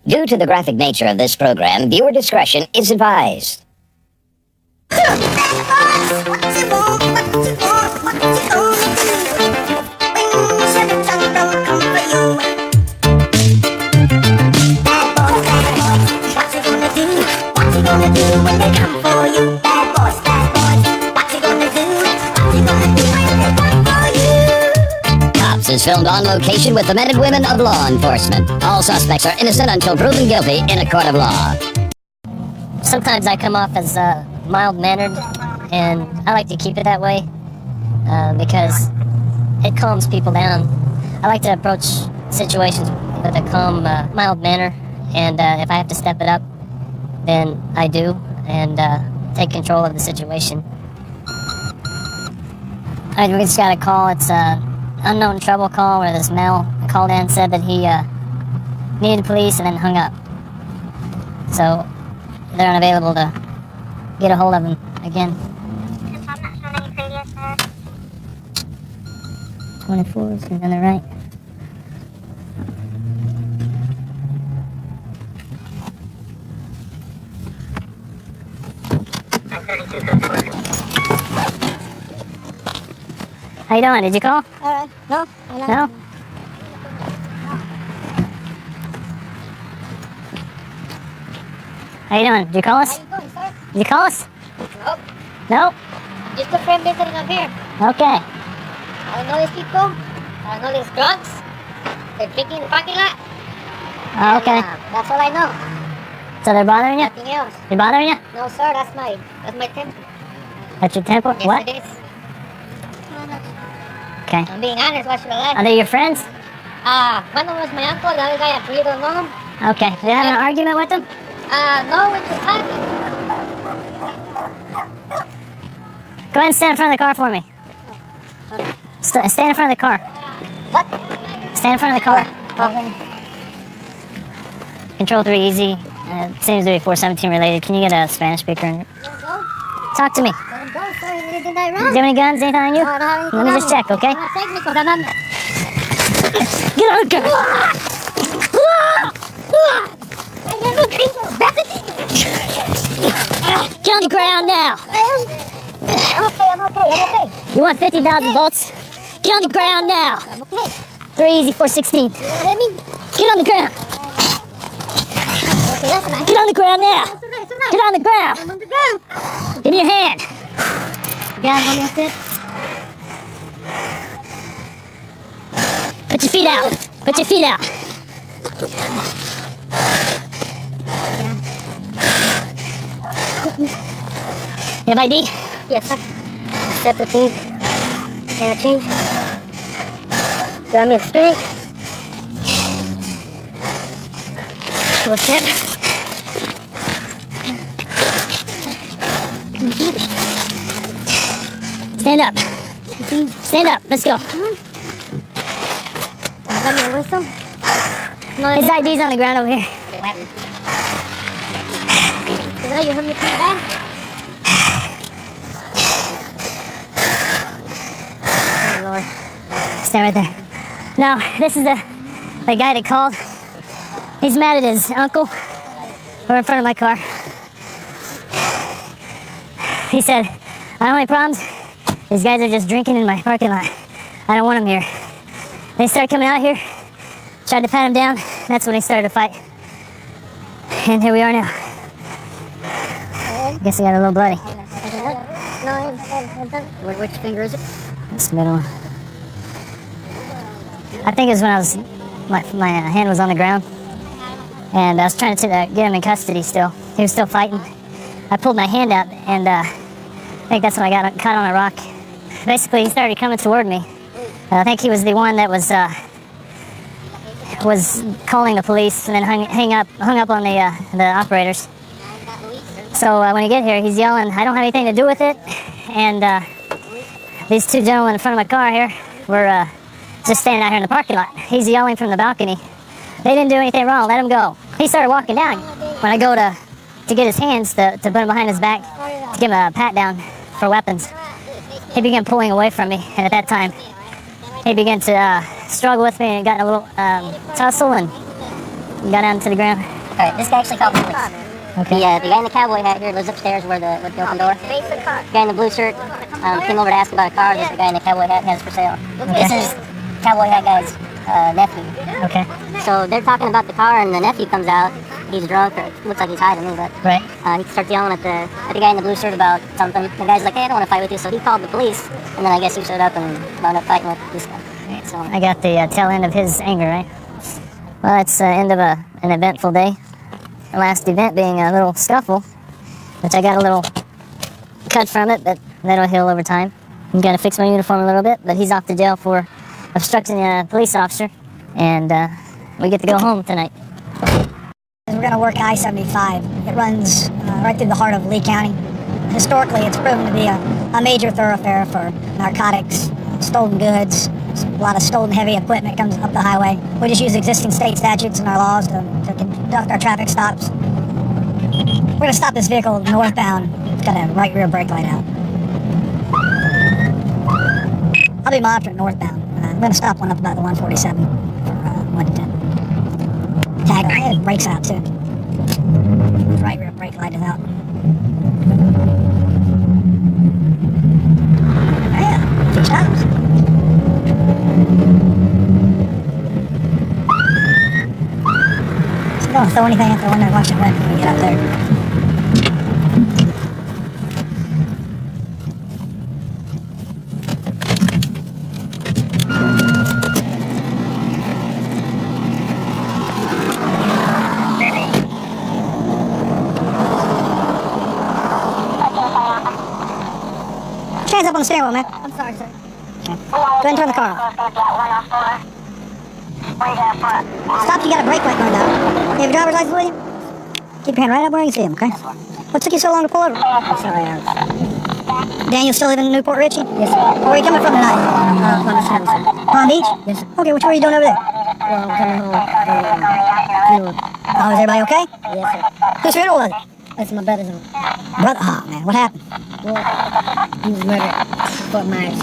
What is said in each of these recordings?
Due to the graphic nature of this program, viewer discretion is advised. Cops is filmed on location with the men and women of law enforcement. All suspects are innocent until proven guilty in a court of law. Sometimes I come off as mild-mannered, and I like to keep it that way because it calms people down. I like to approach situations with a calm, mild manner, and if I have to step it up, then I do, and take control of the situation. Alright, we just got a call. It's an unknown trouble call where this male called in and said that he needed police and then hung up. So they're unavailable to get a hold of him again. 24 is on the right. How you doing? Did you call? No. No? How you doing? Did you call us? How you doing, sir? Did you call us? Nope. No? Just a friend visiting up here. Okay. I don't know these people. I don't know these drunks. They're drinking in the parking lot. Okay. That's all I know. So they're bothering you? Nothing else. They're bothering you? No, sir. That's my temper. That's your temper? Yes, What? it is. Okay. I'm being honest. Why should I lie? Are they your friends? One of them was my uncle. The other guy, I really don't know him. Okay. Did you have an argument with them? No, we're just talking. Go ahead and stand in front of the car for me. Stand in front of the car. What? Stand in front of the car. Okay. Control 3 easy. Seems to be 417 related. Can you get a Spanish speaker? Let him go. Talk to me. Let him go, sir. He didn't do that Do wrong. you have any guns? Anything on you? No, I don't have anything Let me on just me. check, okay? I'm not technical. I'm not. Get on the car. Get on the ground now. I'm okay. You want 50,000 volts? Get on the ground now. I'm okay. 3 easy 416. You know what I mean? Get on the ground. Okay, that's nice. Get on the ground now. That's alright. Get on the ground. I'm on the ground. Give me your hand. Yeah, I'm on your Put your feet out. Put your feet out. You have ID? Yes, sir. Step the thing. And a change. Grab me a string. Full step. Stand up. Stand up. Let's go. Grab me a whistle. No, His ID's on the ground over here. Is that you heard me come back? Oh, Lord. Stand right there. No, this is the guy that called. He's mad at his uncle. We're in front of my car. He said, I don't have any problems. These guys are just drinking in my parking lot. I don't want them here. They started coming out here, tried to pat him down. That's when he started to fight. And here we are now. Guess I got a little bloody. No, which finger is it? This middle one. I think it was when I was, my hand was on the ground. And I was trying to get him in custody still. He was still fighting. I pulled my hand out, and I think that's when I got caught on a rock. Basically, he started coming toward me. I think he was the one that was calling the police and then hung up on the operators. So when you get here, he's yelling, I don't have anything to do with it. And these two gentlemen in front of my car here were just standing out here in the parking lot. He's yelling from the balcony. They didn't do anything wrong, let him go. He started walking down. When I go to get his hands to put him behind his back, to give him a pat down for weapons, he began pulling away from me. And at that time, he began to struggle with me and got in a little tussle and got down to the ground. Alright, this guy actually called the police. Okay. The guy in the cowboy hat here lives upstairs with the open door. The guy in the blue shirt came over to ask about a car that the guy in the cowboy hat has for sale. Okay. This is cowboy hat guy's nephew. Okay. So they're talking about the car, and the nephew comes out. He's drunk, or looks like he's high to me, but Right. he starts yelling at the guy in the blue shirt about something. The guy's like, "Hey, I don't want to fight with you," so he called the police, and then I guess he showed up and wound up fighting with this guy. So I got the tail end of his anger, right? Well, that's the end of an eventful day. The last event being a little scuffle, which I got a little cut from it, but that'll heal over time. I'm gonna fix my uniform a little bit, but he's off to jail for obstructing a police officer, and we get to go home tonight. We're going to work I-75. It runs right through the heart of Lee County. Historically, it's proven to be a major thoroughfare for narcotics, stolen goods, a lot of stolen heavy equipment comes up the highway. We just use existing state statutes and our laws to conduct our traffic stops. We're going to stop this vehicle northbound. It's got a right rear brake light out. I'll be monitoring northbound. I'm going to stop one up about the 147 for 110. Tag, it brakes out too. Right rear brake light is out. Yeah, 2 stops. So don't throw anything out the window, watch it wet when we get up there. Hands up on the steering wheel, man. I'm sorry, sir. Go ahead and turn the car off. Stop, you got a brake light going down. You have your driver's license with you? Keep your hand right up where you can see him, okay? What took you so long to pull over? I'm sorry, Daniel still living in Newport Richie? Yes, sir. Where are you coming from tonight? From the sir. Palm Beach? Yes, sir. Okay, which way are you doing over there? Well, I'm coming home. Oh, is everybody okay? Yes, sir. Whose funeral was it? That's my brother's home. Brother, oh man, what happened? Well, he was murdered. Fort Myers.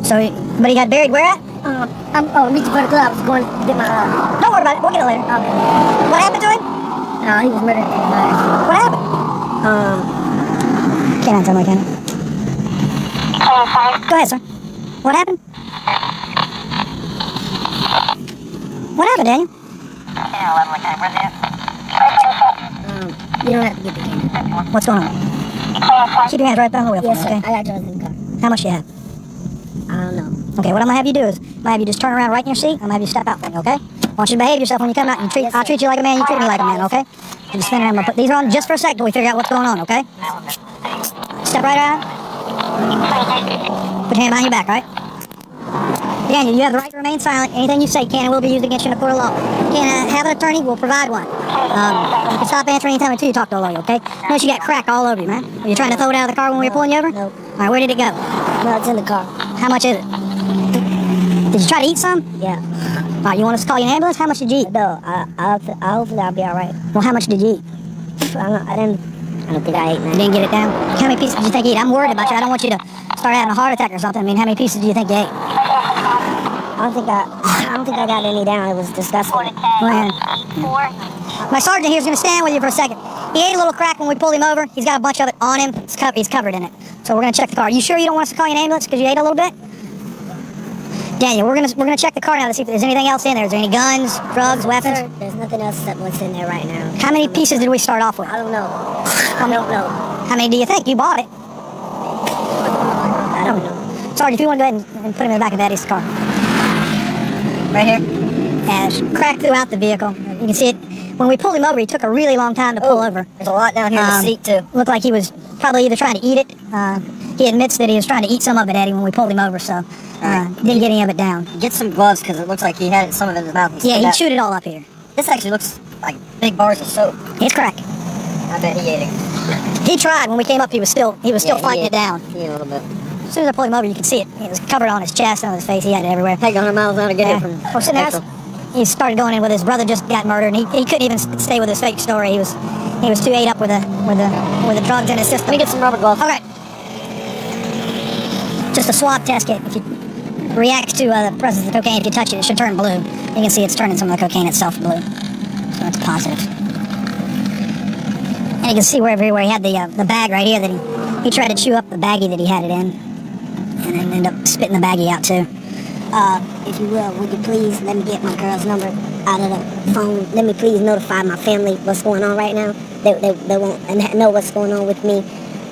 So, but he got buried where at? I'm reaching for the club. I was going to get my Don't worry about it, we'll get it later. Okay. What happened to him? He was murdered in Fort Myers. What happened? Can't answer my camera. Go ahead, sir. What happened? What happened, Daniel? You don't have to get the camera. What's going on? Keep your hands right behind the wheel, Yes, for sir. me, okay? I got drugs in the car. How much do you have? I don't know. Okay, what I'm gonna have you do is, I'm gonna have you just turn around right in your seat. I'm gonna have you step out for me, okay? I want you to behave yourself when you come out and I'll treat you like a man, you treat me like a man, okay? You just spin around. I'm gonna put these on just for a second till we figure out what's going on, okay? Step right out. Put your hand behind your back, right? Daniel, you have the right to remain silent. Anything you say can and will be used against you in a court of law. You can have an attorney, we'll provide one. You can stop answering anytime until you talk to a lawyer, okay? Notice you got crack all over you, man. Were you trying to throw it out of the car when we were pulling you over? Nope. All right, where did it go? No, it's in the car. How much is it? Did you try to eat some? Yeah. All right, you want us to call you an ambulance? How much did you eat? No, hopefully I'll be all right. Well, how much did you eat? I don't think I ate You none. didn't get it down? How many pieces did you think you ate? I'm worried about you. I don't want you to start having a heart attack or something. I mean, how many pieces do you think you ate? I don't think I got any down. It was disgusting. Man. My sergeant here is going to stand with you for a second. He ate a little crack when we pulled him over. He's got a bunch of it on him. He's covered in it. So we're going to check the car. You sure you don't want us to call you an ambulance because you ate a little bit? Daniel, we're gonna check the car now to see if there's anything else in there. Is there any guns, drugs, weapons? Sir, there's nothing else except what's in there right now. How many pieces did we start off with? I don't know. I don't know. How many do you think? You bought it. I don't know. Sergeant, if you want to go ahead and put him in the back of Daddy's car. Right here. And it's cracked throughout the vehicle. You can see it. When we pulled him over, he took a really long time to pull over. There's a lot down here in the seat too. Looked like he was probably either trying to eat it. He admits that he was trying to eat some of it, Eddie, when we pulled him over, so didn't get any of it down. Get some gloves because it looks like he had some of it in his mouth. Yeah, he chewed it all up here. This actually looks like big bars of soap. It's crack. I bet he ate it. He tried. When we came up, he was still fighting it down. He ate a little bit. As soon as I pulled him over, you could see it. It was covered on his chest and on his face. He had it everywhere. Take 100 miles an hour to get it from. Well, sitting there, he started going in with his brother just got murdered, and he couldn't even stay with his fake story. He was too ate up with the drugs in his system. Let me get some rubber gloves. Okay. Just a swab test kit. If you react to the presence of the cocaine, if you touch it, it should turn blue. You can see it's turning some of the cocaine itself blue. So that's positive. And you can see where he had the bag right here that he tried to chew up the baggie that he had it in, and then ended up spitting the baggie out too. If you will, would you please let me get my girl's number out of the phone? Let me please notify my family what's going on right now. They won't know what's going on with me.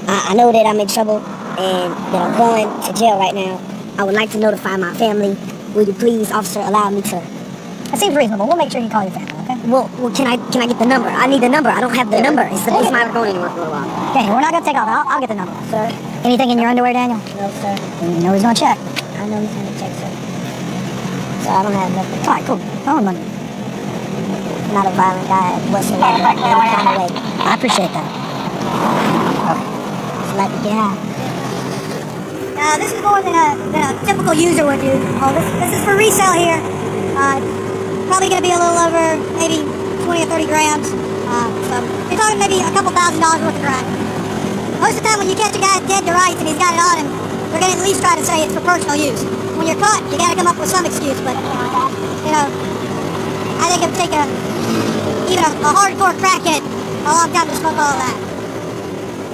I know that I'm in trouble and that I'm going to jail right now. I would like to notify my family. Would you please, officer, allow me to? That seems reasonable. We'll make sure you call your family, okay? Well, can I get the number? I need the number. I don't have the number. It's not going anywhere for a while. Okay, we're not going to take off. I'll get the number. Sir? Anything in your underwear, Daniel? No, sir. You know he's going to check. I know he's going to check, sir. So I don't have nothing. All right, cool. Phone money. Not a violent guy whatsoever. Any kind of way. I appreciate that. Just like to get high. This is more than a typical user would do. Oh, this is for resale here. Probably going to be a little over maybe 20 or 30 grams. So you're talking maybe a couple $1,000 worth of crack. Most of the time when you catch a guy dead to rights and he's got it on him, they're going to at least try to say it's for personal use. When you're caught, you got to come up with some excuse. But, you know, I think it would take even a hardcore crackhead a long time to smoke all of that.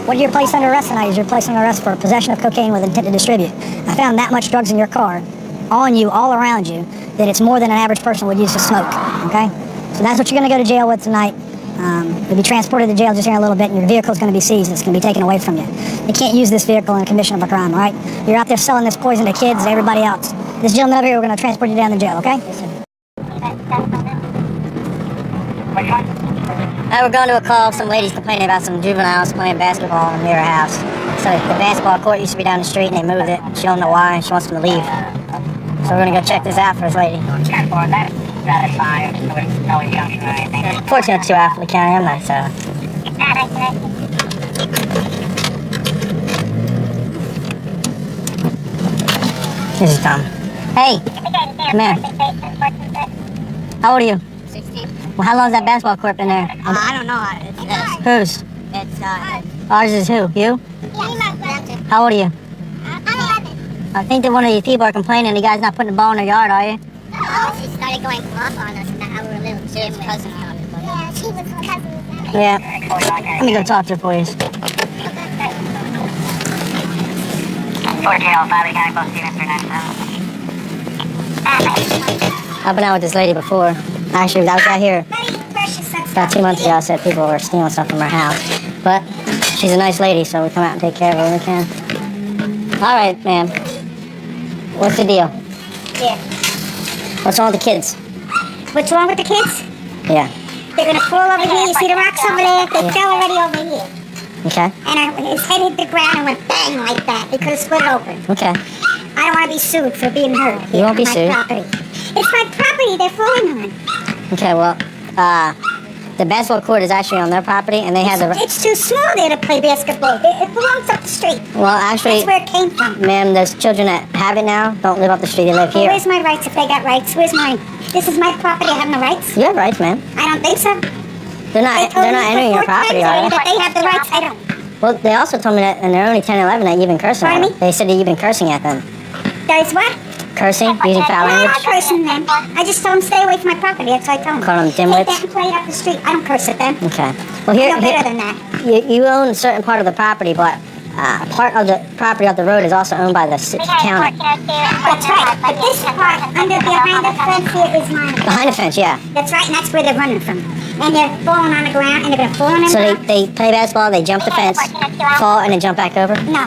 What you're placed under arrest tonight is you're placed under arrest for possession of cocaine with intent to distribute. I found that much drugs in your car, on you, all around you, that it's more than an average person would use to smoke, okay? So that's what you're going to go to jail with tonight. You'll be transported to jail just here in a little bit, and your vehicle's going to be seized. It's going to be taken away from you. You can't use this vehicle in the commission of a crime, all right? You're out there selling this poison to kids and everybody else. This gentleman over here, we're going to transport you down to jail, okay? Yes, sir. We're going to a call. Some ladies complaining about some juveniles playing basketball near her house. So the basketball court used to be down the street and they moved it. She don't know why and she wants them to leave. So we're going to go check this out for this lady. 1402 Alpha County, I'm not so. This is Tom. Hey, come here. How old are you? 16. Well, how long's that basketball court been there? I don't know. Whose? It's Ours is who? You? How old are you? I'm 11. I think that one of these people are complaining the guy's not putting the ball in their yard, are you? Oh, she started going off on us. Now we're a little kid cousin. Yeah, she was cousin. Yeah. Let me go talk to her for you. I've been out with this lady before. Actually, I was out here about 2 months ago. I said people were stealing stuff from her house. But she's a nice lady, so we come out and take care of her when we can. All right, ma'am. What's the deal? Yeah. What's wrong with the kids? What's wrong with the kids? Yeah. They're gonna fall over here. You see the rocks over there? They fell already over here. Okay. And his head hit the ground and went bang like that. He could have split open. Okay. I don't want to be sued for being hurt. You won't be my sued. Property. It's my property. They're falling on. Okay, well, the basketball court is actually on their property, and they have the... It's too small there to play basketball. It belongs up the street. Well, actually, That's where it came from. ma'am, those children that have it now don't live up the street. They live Well, here. where's my rights if they got rights? Where's mine? This is my property. I have no rights. You have rights, ma'am. I don't think so. They're not entering your property, are they? But they have the rights. I don't. Well, they also told me that, and they're only 10 and 11, that you've been cursing at Pardon them. me? They said that you've been cursing at them. There's what? Cursing? Using foul No, I'm language? not cursing them. I just told them stay away from my property. That's what I told them. Call them Take dimwits? that and play it up the street. I don't curse at them. Okay. Well, I know better than that. you own a certain part of the property, but part of the property of the road is also owned by the county. That's right. But this part under behind the fence here is mine. Behind the fence, yeah. That's right, and that's where they're running from. And they're falling on the ground, and they're going to fall on the So ground. they play basketball, they jump the fence, fall, and then jump back over? No.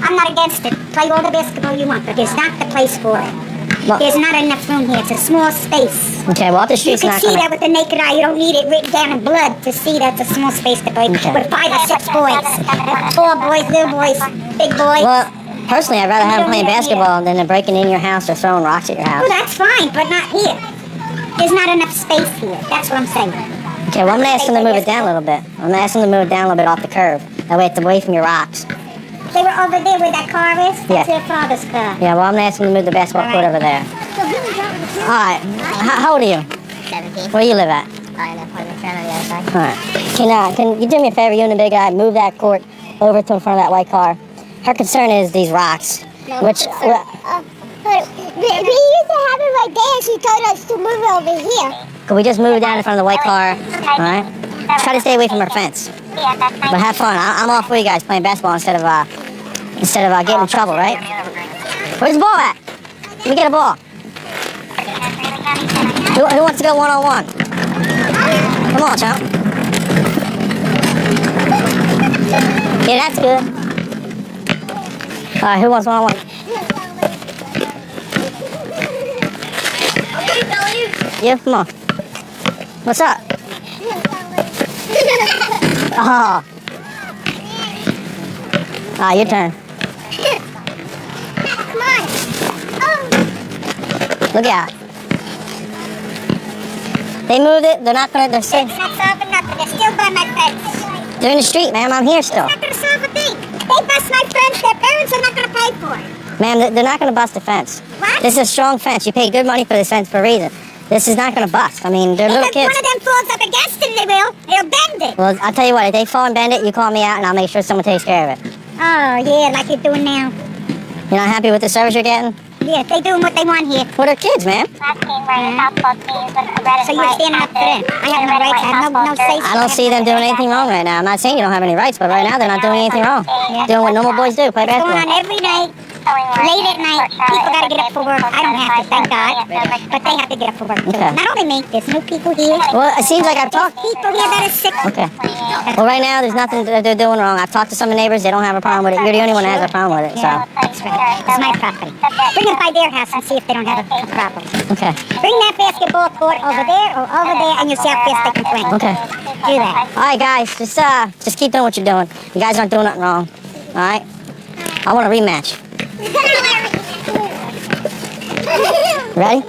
I'm not against it. Play all the basketball you want, but there's not the place for it. Well, There's not enough room here. It's a small space. okay, well, the You street's can not see gonna... that with the naked eye. You don't need it written down in blood to see that's a small space to play Okay. with 5 or 6 boys. 4 boys, little boys, big boys. Well, personally, I'd rather have them playing basketball than they're breaking in your house or throwing rocks at your house. Well, that's fine, but not here. There's not enough space here. That's what I'm saying. Okay, well, I'm gonna ask them to move it down a little bit. I'm gonna ask them to move it down a little bit off the curb. That way it's away from your rocks. They were over there where that car is. That's Yeah. their father's car. Yeah, well, I'm gonna ask them to move the basketball court over there. Alright, how old are you? 17. Where you live at? In that part of the trailer on the other side. Alright. Can you do me a favor, you and the big guy, move that court over to in front of that white car? Her concern is these rocks, which... But we used to have it right there. She told us to move it over here. Could we just move it down in front of the white car? Alright? Try to stay away from her fence. Yeah, that's nice. But have fun. I'm all for you guys playing basketball instead of getting in trouble, right? Where's the ball at? Let me get a ball. Who wants to go one-on-one? Come on, champ. Yeah, that's good. All right, who wants one-on-one? Yeah, come on. What's up? Oh. Ah, your turn. Come on. Oh. Look out. They moved it. They're not gonna. They're safe. It's not solving nothing. They're still by my fence. They're in the street, ma'am. I'm here still. It's not gonna solve a thing. They bust my fence. Their parents are not gonna pay for it. Ma'am, they're not gonna bust the fence. What? This is a strong fence. You paid good money for this fence for a reason. This is not gonna bust. I mean, they're little If kids. one of them falls up against it, they will. It'll bend it. Well, I'll tell you what. If they fall and bend it, you call me out, and I'll make sure someone takes care of it. Oh, yeah, like you're doing now. You're not happy with the service you're getting? Yeah, they doing what they want here. Well, they're kids, man. So you're standing up for them. I have no rights. I have no say. I don't see them doing anything wrong right now. I'm not saying you don't have any rights, but right now they're not doing anything wrong. Doing what normal boys do, play It's going on basketball. every night. Late at night, people gotta get up for work. I don't have to, thank God, but they have to get up for work. Okay. Not only me, there's new people here. Well, it seems like I've talked. People here that are sick. Okay. Well, right now there's nothing that they're doing wrong. I've talked to some of the neighbors. They don't have a problem with it. You're the only one that has a problem with it. So. That's right. It's my property. Bring them by their house and see if they don't have a problem. Okay. Bring that basketball court over there or over there, and you'll see how fast they can swing. Okay. Do that. All right, guys. Just keep doing what you're doing. You guys aren't doing nothing wrong. All right. I want a rematch. Ready?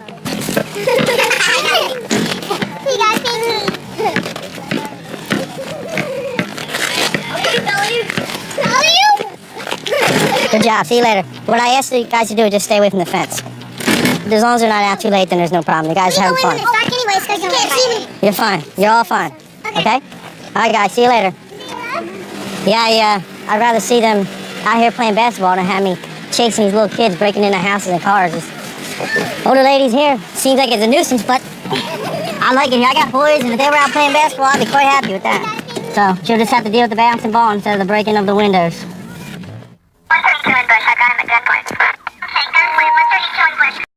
Good job. See you later. What I asked you guys to do is just stay away from the fence. As long as they're not out too late, then there's no problem. You guys are having fun. You're fine. You're all fine. Okay? All right, guys. See you later. Yeah, I'd rather see them out here playing basketball than have me chasing these little kids breaking into houses and cars. This older ladies here seems like it's a nuisance, but I like it here. I got boys, and if they were out playing basketball, I'd be quite happy with that. So she'll just have to deal with the bouncing ball instead of the breaking of the windows.